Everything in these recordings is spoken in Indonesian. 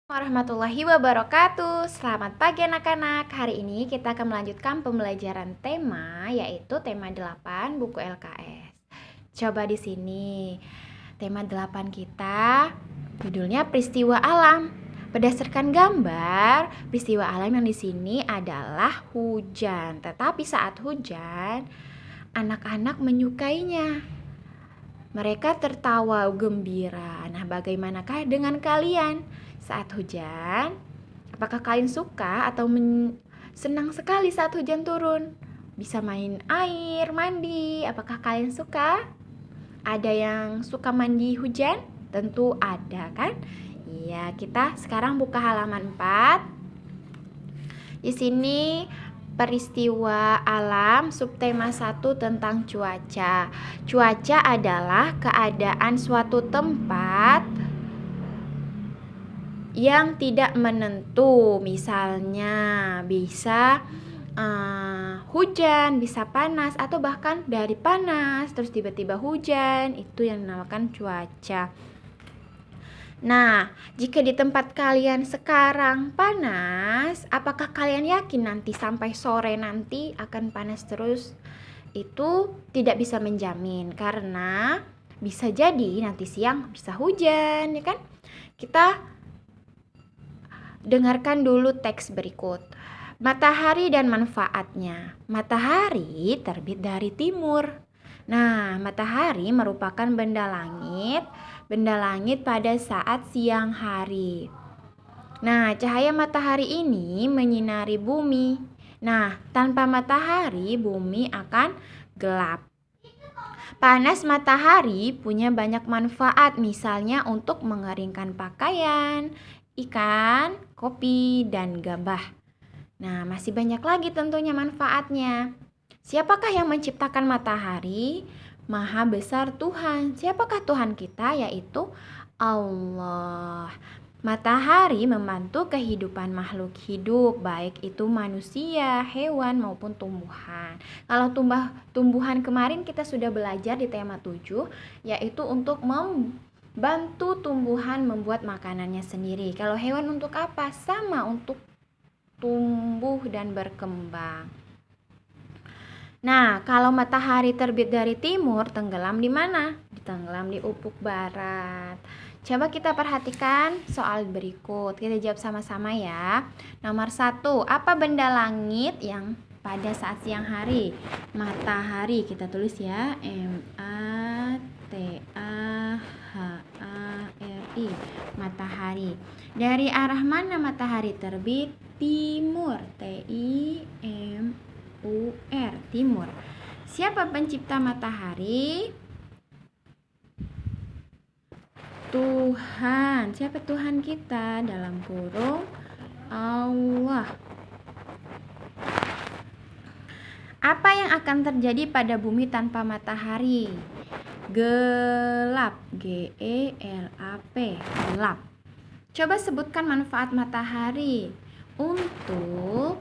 Warahmatullahi wabarakatuh. Selamat pagi anak-anak. Hari ini kita akan melanjutkan pembelajaran tema, yaitu tema 8 buku LKS. Coba di sini tema 8 kita judulnya peristiwa alam. Berdasarkan gambar, peristiwa alam yang di sini adalah hujan. Tetapi saat hujan, anak-anak menyukainya. Mereka tertawa gembira. Nah, bagaimanakah dengan kalian? Saat hujan, apakah kalian suka atau senang sekali saat hujan turun? Bisa main air, mandi. Apakah kalian suka? Ada yang suka mandi hujan? Tentu ada kan? Iya, kita sekarang buka halaman 4. Di sini peristiwa alam subtema 1 tentang cuaca. Cuaca adalah keadaan suatu tempat yang tidak menentu. Misalnya bisa hujan, bisa panas, atau bahkan dari panas terus tiba-tiba hujan. Itu yang dinamakan cuaca. Nah, jika di tempat kalian sekarang panas, apakah kalian yakin nanti sampai sore nanti akan panas terus? Itu tidak bisa menjamin, karena bisa jadi nanti siang bisa hujan, ya kan? Kita dengarkan dulu teks berikut. Matahari dan manfaatnya. Matahari terbit dari timur. Nah, matahari merupakan benda langit pada saat siang hari. Nah, cahaya matahari ini menyinari bumi. Nah, tanpa matahari bumi akan gelap. Panas matahari punya banyak manfaat, misalnya untuk mengeringkan pakaian, ikan, kopi, dan gabah. Nah, masih banyak lagi tentunya manfaatnya. Siapakah yang menciptakan matahari? Maha besar Tuhan. Siapakah Tuhan kita? Yaitu Allah. Matahari membantu kehidupan makhluk hidup, baik itu manusia, hewan, maupun tumbuhan. Kalau tumbuhan kemarin kita sudah belajar di tema 7, yaitu untuk bantu tumbuhan membuat makanannya sendiri. Kalau hewan untuk apa? Sama, untuk tumbuh dan berkembang. Nah, kalau matahari terbit dari timur, tenggelam di mana? Tenggelam di ufuk barat. Coba kita perhatikan soal berikut. Kita jawab sama-sama ya. Nomor 1, apa benda langit yang pada saat siang hari? Matahari. Kita tulis ya, M-A-T-A-H-A-R-I. Matahari. Dari arah mana matahari terbit? Timur. T-I-M-U-R. Timur. Siapa pencipta matahari? Tuhan. Siapa Tuhan kita? Dalam kurung Allah. Apa yang akan terjadi pada bumi tanpa matahari? Gelap. G-E-L-A-P. Gelap. Coba sebutkan manfaat matahari. Untuk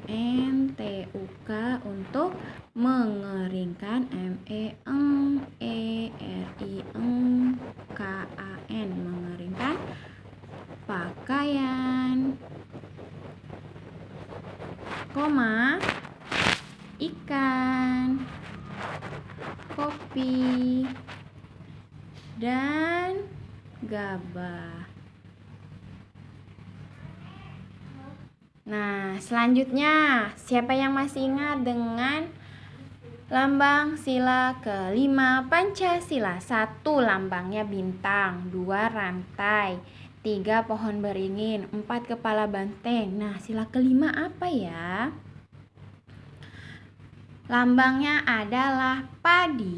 UNTUK, untuk mengeringkan, MENGERINGKAN, mengeringkan pakaian, koma, ikan, kopi, dan gabah. Nah, selanjutnya, siapa yang masih ingat dengan lambang sila kelima Pancasila? 1, lambangnya bintang. 2, rantai. 3, pohon beringin. 4, kepala banteng. Nah, sila kelima apa ya? Lambangnya adalah padi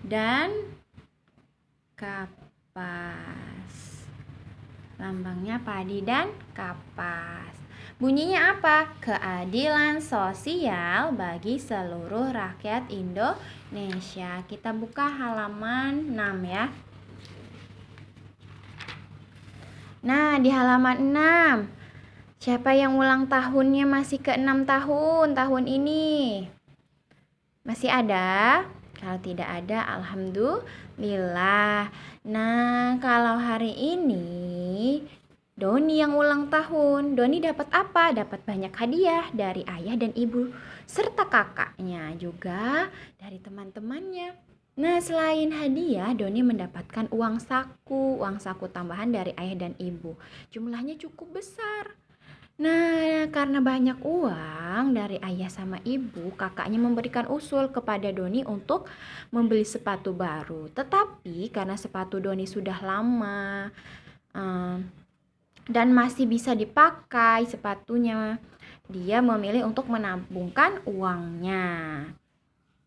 dan kapas. Lambangnya padi dan kapas. Bunyinya apa? Keadilan sosial bagi seluruh rakyat Indonesia. Kita buka halaman 6 ya. Nah, di halaman 6, siapa yang ulang tahunnya masih ke 6 tahun ini? Masih ada? Kalau tidak ada, alhamdulillah. Nah, kalau hari ini Doni yang ulang tahun. Doni dapat apa? Dapat banyak hadiah dari ayah dan ibu serta kakaknya, juga dari teman-temannya. Nah, selain hadiah, Doni mendapatkan uang saku tambahan dari ayah dan ibu. Jumlahnya cukup besar. Nah, karena banyak uang dari ayah sama ibu, kakaknya memberikan usul kepada Doni untuk membeli sepatu baru. Tetapi karena sepatu Doni sudah lama dan masih bisa dipakai sepatunya, dia memilih untuk menabungkan uangnya.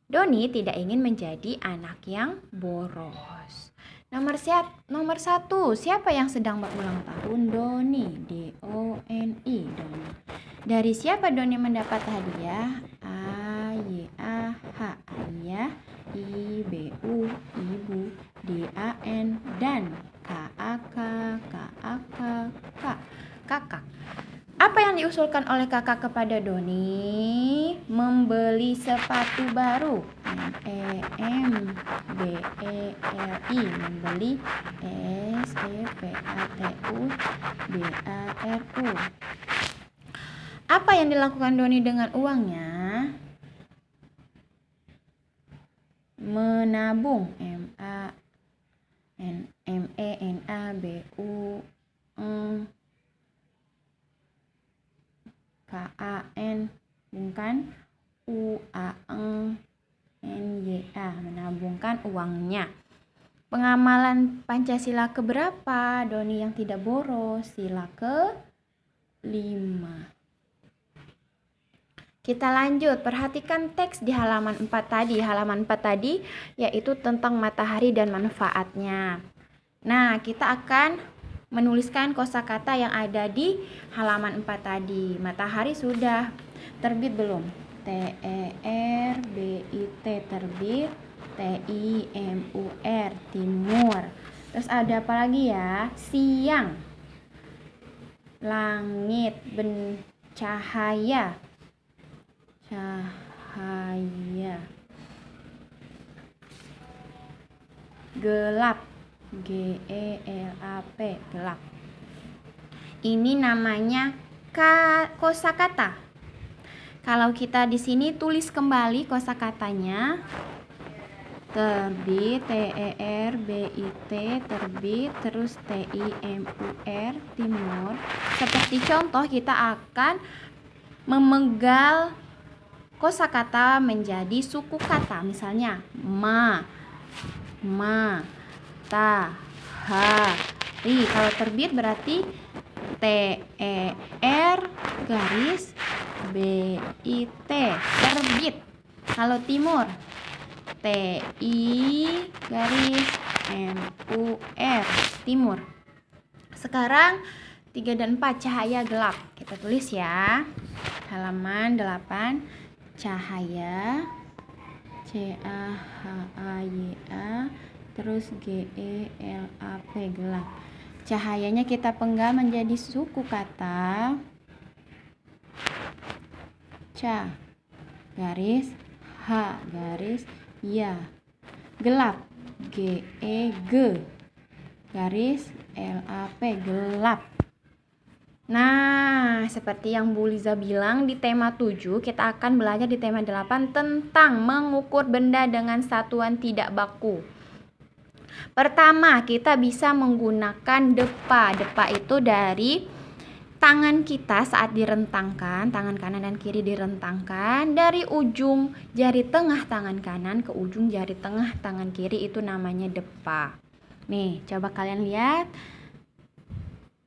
Doni tidak ingin menjadi anak yang boros. Nomor satu, siapa yang sedang berulang tahun? Doni. D-O-N-I, Doni. Dari siapa Doni mendapat hadiah? A-Y-A-H, ayah. I-B-U, ibu. D-A-N, dan. K-A-K, K-A-K, K, kakak. Apa yang diusulkan oleh kakak kepada Doni? Membeli sepatu baru. M-E-M-B-E-L-I, membeli. S-E-P-A-T-U-B-A-R-U. Apa yang dilakukan Doni dengan uangnya? Menabung. M-A-N-M-E-N-A-B-U K-A-N, bukan U-A-N-N-Y-A, menabungkan uangnya. Pengamalan Pancasila keberapa? Doni yang tidak boros, sila ke-5. Kita lanjut, perhatikan teks di halaman 4 tadi. Halaman 4 tadi yaitu tentang matahari dan manfaatnya. Nah, kita akan menuliskan kosakata yang ada di halaman 4 tadi. Matahari sudah terbit belum? T-E-R-B-I-T, terbit. T-I-M-U-R, timur. Terus ada apa lagi ya? Siang. Langit, cahaya. Cahaya. Gelap. G-E-L-A-P, gelap. Ini namanya kosakata. Kalau kita di sini tulis kembali kosakatanya. Terbit, T-E-R-B-I-T, terbit, terus T-I-M-U-R, timur. Seperti contoh, kita akan memegal kosakata menjadi suku kata. Misalnya ma, matahari. Kalau terbit berarti T-E-R garis B-I-T, terbit. Kalau timur, T-I garis M-U-R, timur. Sekarang 3 dan 4, cahaya gelap. Kita tulis ya. Halaman 8, cahaya, C-A-H-A-Y-A, terus G-E-L-A-P, gelap. Cahayanya kita penggal menjadi suku kata ca, garis H, garis ya. Gelap, G-E-G, garis L-A-P, gelap. Nah, seperti yang Bu Liza bilang di tema 7, kita akan belajar di tema 8 tentang mengukur benda dengan satuan tidak baku. Pertama, kita bisa menggunakan depa. Depa itu dari tangan kita saat direntangkan, tangan kanan dan kiri direntangkan, dari ujung jari tengah tangan kanan ke ujung jari tengah tangan kiri, itu namanya depa. Nih, coba kalian lihat.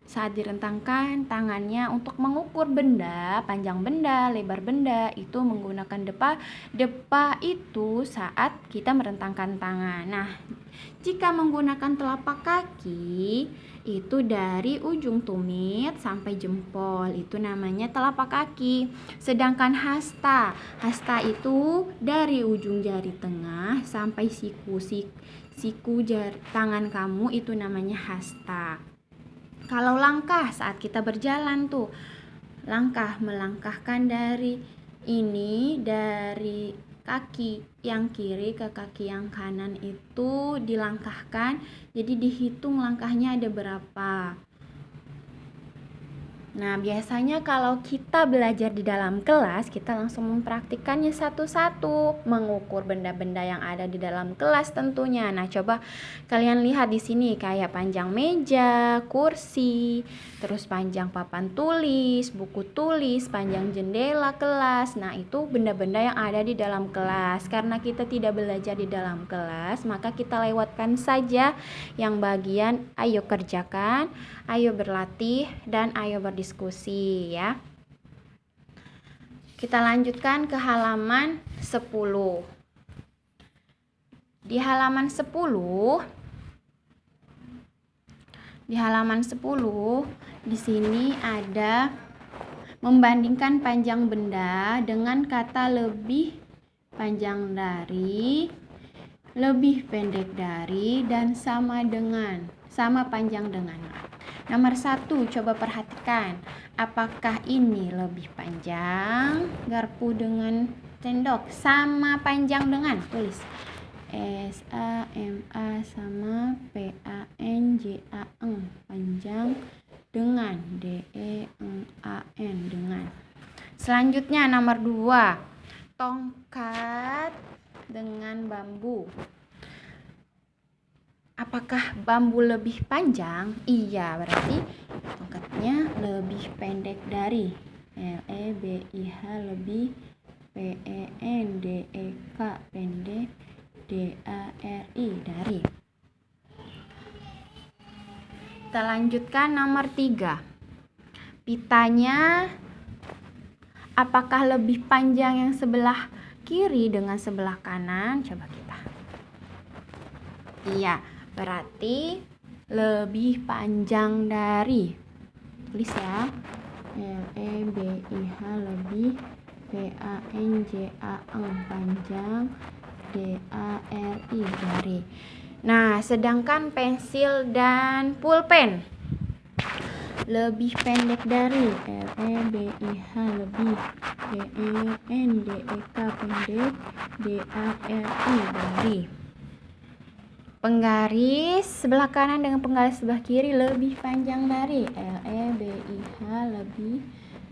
Saat direntangkan tangannya untuk mengukur benda, panjang benda, lebar benda, itu menggunakan depa. Depa itu saat kita merentangkan tangan. Nah, jika menggunakan telapak kaki, itu dari ujung tumit sampai jempol, itu namanya telapak kaki. Sedangkan hasta itu dari ujung jari tengah sampai siku jari tangan kamu, itu namanya hasta. Kalau langkah, saat kita berjalan tuh, langkah, melangkahkan dari ini, dari kaki yang kiri ke kaki yang kanan itu dilangkahkan. Jadi dihitung langkahnya ada berapa. Nah, biasanya kalau kita belajar di dalam kelas, kita langsung mempraktikkannya satu-satu, mengukur benda-benda yang ada di dalam kelas tentunya. Nah, coba kalian lihat di sini kayak panjang meja, kursi, terus panjang papan tulis, buku tulis, panjang jendela kelas. Nah, itu benda-benda yang ada di dalam kelas. Karena kita tidak belajar di dalam kelas, maka kita lewatkan saja yang bagian ayo kerjakan, ayo berlatih, dan ayo berdiskusi ya. Kita lanjutkan ke halaman 10. Di halaman 10 di sini ada membandingkan panjang benda dengan kata lebih panjang dari, lebih pendek dari, dan sama panjang dengan. Nomor 1, coba perhatikan. Apakah ini lebih panjang? Garpu dengan sendok sama panjang dengan. Tulis. S-A-M-A sama P-A-N-J-A-N. Panjang dengan. D-E-N-A-N. Dengan. Selanjutnya nomor 2. Tongkat dengan bambu. Apakah bambu lebih panjang? Iya, berarti tongkatnya lebih pendek dari. L-E-B-I-H lebih, P-E-N-D-E-K pendek, D-A-R-I dari. Kita lanjutkan nomor 3. Pitanya apakah lebih panjang yang sebelah kiri dengan sebelah kanan? Coba kita. Iya, berarti lebih panjang dari. Tulis ya. L-E-B-I-H lebih, P-A-N-J-A-N panjang, D-A-R-I dari. Nah, sedangkan pensil dan pulpen lebih pendek dari. L-E-B-I-H lebih, P-E-N-D-E-K pendek, D-A-R-I dari. Penggaris sebelah kanan dengan penggaris sebelah kiri lebih panjang dari. L-E-B-I-H lebih,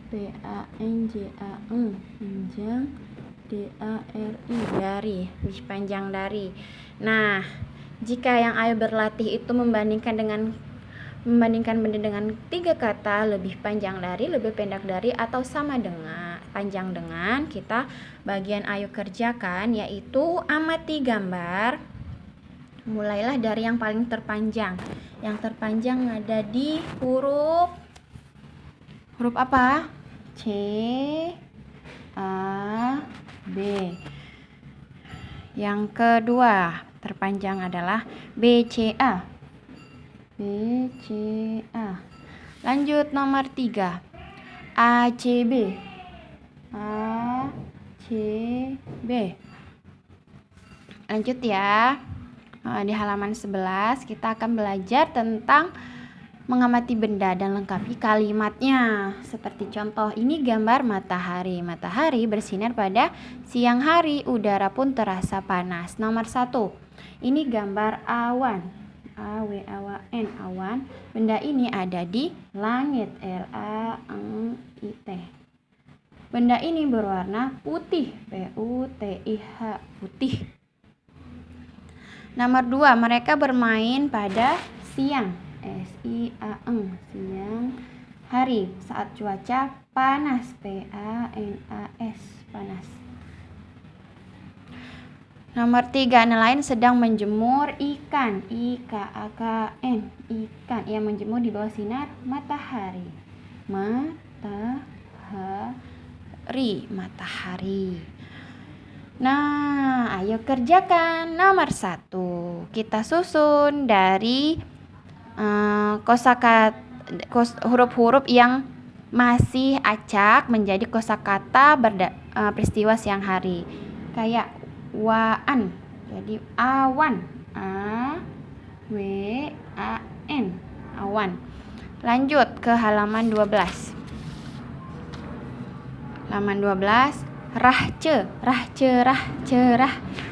P-A-N-J-A-N panjang, D-A-R-I dari. Lebih panjang dari. Nah, jika yang ayo berlatih itu membandingkan benda dengan 3 kata, lebih panjang dari, lebih pendek dari, atau sama dengan, panjang dengan, kita bagian ayo kerjakan yaitu amati gambar. Mulailah dari yang paling terpanjang. Yang terpanjang ada di huruf apa? C, A, B. Yang kedua terpanjang adalah B, C, A. B, C, A. Lanjut nomor 3. A, C, B. A, C, B. Lanjut ya. Di halaman 11 kita akan belajar tentang mengamati benda dan lengkapi kalimatnya. Seperti contoh, ini gambar matahari. Matahari bersinar pada siang hari, udara pun terasa panas. Nomor 1. Ini gambar awan. A-W-A-N, awan. Benda ini ada di langit. L-A-N-I-T. Benda ini berwarna putih. P-U-T-I-H, putih. Nomor 2, mereka bermain pada siang. S-I-A-N, siang hari, saat cuaca panas. P-A-N-A-S, panas. Nomor 3, nelayan sedang menjemur ikan. I-K-A-K-N, ikan yang menjemur di bawah sinar matahari. Matahari. Nah, ayo kerjakan. Nomor 1, kita susun dari huruf-huruf yang masih acak menjadi kosakata peristiwa siang hari. Kayak waan, jadi awan. A-W-A-N, awan. Lanjut ke halaman 12. Halaman 12. Rah, cerah, cerah.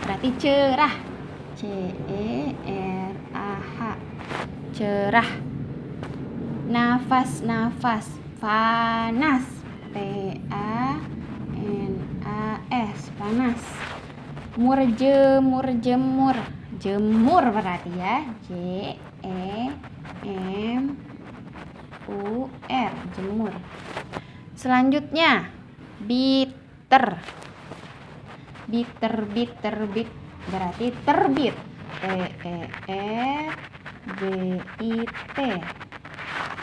Berarti cerah. C-E-R-A-H. Cerah. Nafas, nafas. Panas. P-A-N-A-S. Panas. Jemur, jemur. Jemur berarti ya. J-E-M-U-R. Jemur. Selanjutnya bitter. Bitter, bitter, bit. Berarti terbit. T-E-R-B-I-T.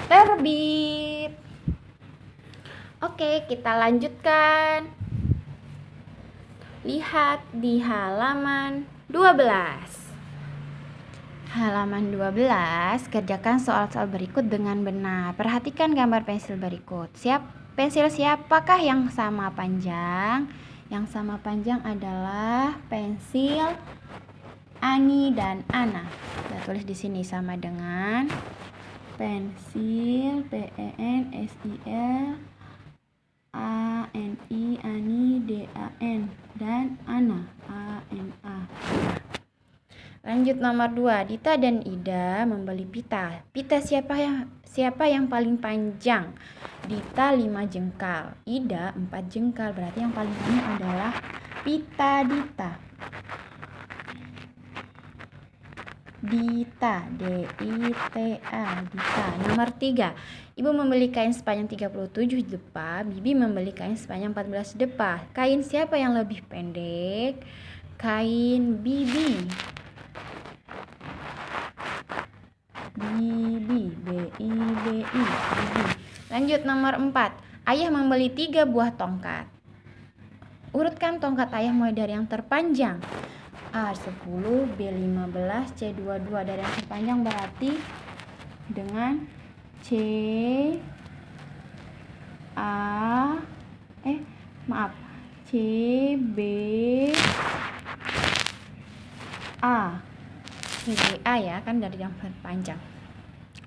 Terbit. Oke, kita lanjutkan. Lihat di halaman 12. Halaman 12, kerjakan soal-soal berikut dengan benar. Perhatikan gambar pensil berikut. Pensil siapakah yang sama panjang? Yang sama panjang adalah pensil Ani dan Ana. Kita tulis di sini sama dengan pensil P-E-N-S-I-L A-N-I, Ani, D-A-N, dan Ana, A-N-A. Lanjut nomor 2, Dita dan Ida membeli pita. Pita siapa yang paling panjang? Dita 5 jengkal, Ida 4 jengkal. Berarti yang paling panjang adalah pita Dita. Dita, D-I-T-A, Dita. Nomor 3, Ibu membeli kain sepanjang 37 depa, Bibi membeli kain sepanjang 14 depa. Kain siapa yang lebih pendek? Kain Bibi. Bibi, B-I-B-I, Bibi. Lanjut nomor 4, Ayah membeli 3 buah tongkat. Urutkan tongkat ayah mulai dari yang terpanjang. A10, B15, C22. Dari yang terpanjang berarti dengan CBA ya, kan dari yang terpanjang.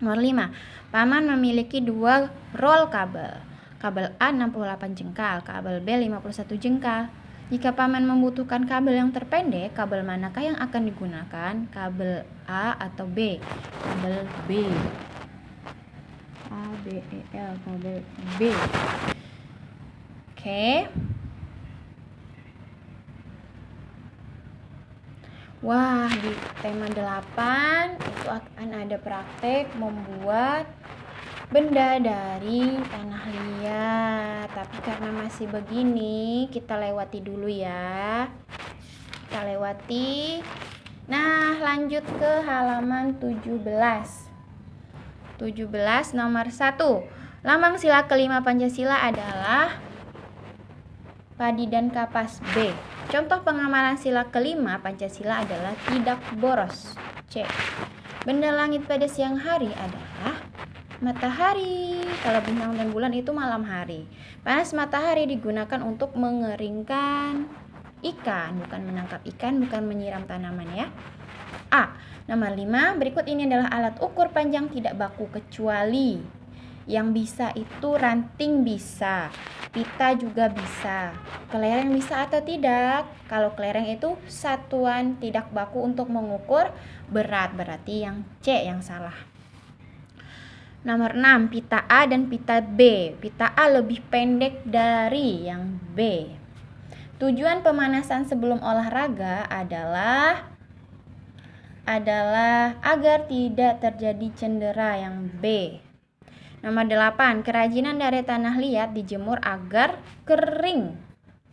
Nomor 5, Paman memiliki 2 roll kabel. Kabel A 68 jengkal, kabel B 51 jengkal. Jika Paman membutuhkan kabel yang terpendek, kabel manakah yang akan digunakan? Kabel A atau B? Kabel B. A, B, E, L, kabel B. Oke. Wah, di tema 8 itu akan ada praktek membuat benda dari tanah liat. Tapi karena masih begini, kita lewati dulu ya. Kita lewati. Nah, lanjut ke halaman 17. 17 nomor 1. Lambang sila kelima Pancasila adalah padi dan kapas. B. Contoh pengamalan sila kelima Pancasila adalah tidak boros. C. Benda langit pada siang hari adalah matahari. Kalau bintang dan bulan itu malam hari. Panas matahari digunakan untuk mengeringkan ikan, bukan menangkap ikan, bukan menyiram tanaman ya. A. Nomor 5, berikut ini adalah alat ukur panjang tidak baku kecuali. Yang bisa itu ranting bisa, pita juga bisa. Kelereng bisa atau tidak? Kalau kelereng itu satuan tidak baku untuk mengukur berat, berarti yang C yang salah. Nomor 6, pita A dan pita B. Pita A lebih pendek dari yang B. Tujuan pemanasan sebelum olahraga adalah agar tidak terjadi cedera, yang B. Nomor 8, kerajinan dari tanah liat dijemur agar kering.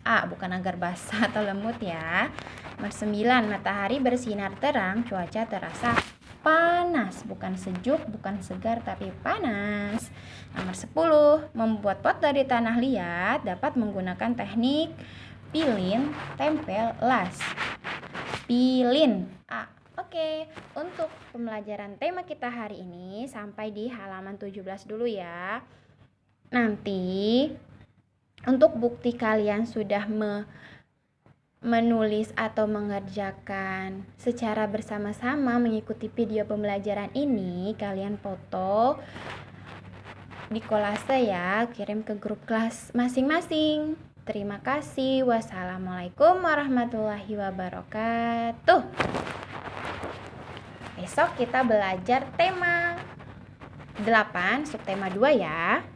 A, bukan agar basah atau lemut ya. Nomor 9, matahari bersinar terang, cuaca terasa panas, bukan sejuk, bukan segar, tapi panas. Nomor 10, membuat pot dari tanah liat dapat menggunakan teknik pilin, tempel, las. Pilin, A. Oke, untuk pembelajaran tema kita hari ini sampai di halaman 17 dulu ya. Nanti untuk bukti kalian sudah menulis atau mengerjakan secara bersama-sama mengikuti video pembelajaran ini, kalian foto di kolase ya, kirim ke grup kelas masing-masing. Terima kasih. Wassalamualaikum warahmatullahi wabarakatuh. Besok kita belajar tema 8, subtema 2 ya.